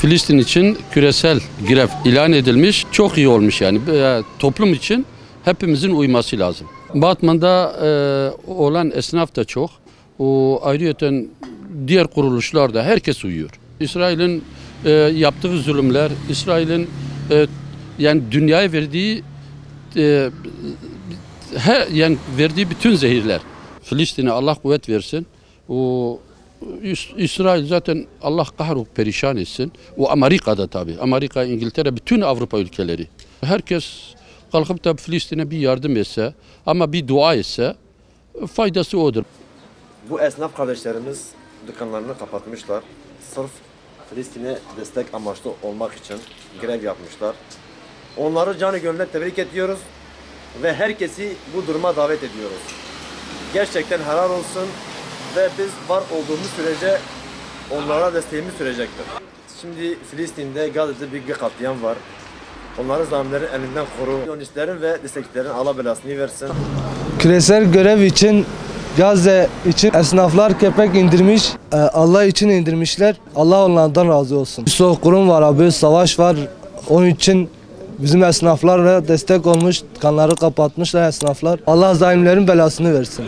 Filistin için küresel grev ilan edilmiş. Çok iyi olmuş yani. Toplum için hepimizin uyması lazım. Batman'da olan esnaf da çok. O ayrıyeten diğer kuruluşlar da herkes uyuyor. İsrail'in yaptığı zulümler, İsrail'in yani dünyaya verdiği yani verdiği bütün zehirler. Filistin'e Allah kuvvet versin. O İsrail zaten Allah kahru perişan etsin. O Amerika'da tabii. Amerika, İngiltere, bütün Avrupa ülkeleri. Herkes kalkıp da Filistin'e bir yardım etse ama bir dua etse faydası odur. Bu esnaf kardeşlerimiz dükkanlarını kapatmışlar. Sırf Filistin'e destek amaçlı olmak için grev yapmışlar. Onları canı gönülden tebrik ediyoruz ve herkesi bu duruma davet ediyoruz. Gerçekten helal olsun. Ve biz var olduğumuz sürece onlara desteğimiz sürecektir. Şimdi Filistin'de Gazze'de büyük bir katliam var. Onları zalimlerin elinden koru. Siyonistlerin ve destekçilerin Allah belasını versin. Küresel görev için Gazze için esnaflar kepek indirmiş. Allah için indirmişler. Allah onlardan razı olsun. Bir soğuk kurum var abi, savaş var. Onun için bizim esnaflarla destek olmuş. Kanları kapatmışlar esnaflar. Allah zalimlerin belasını versin.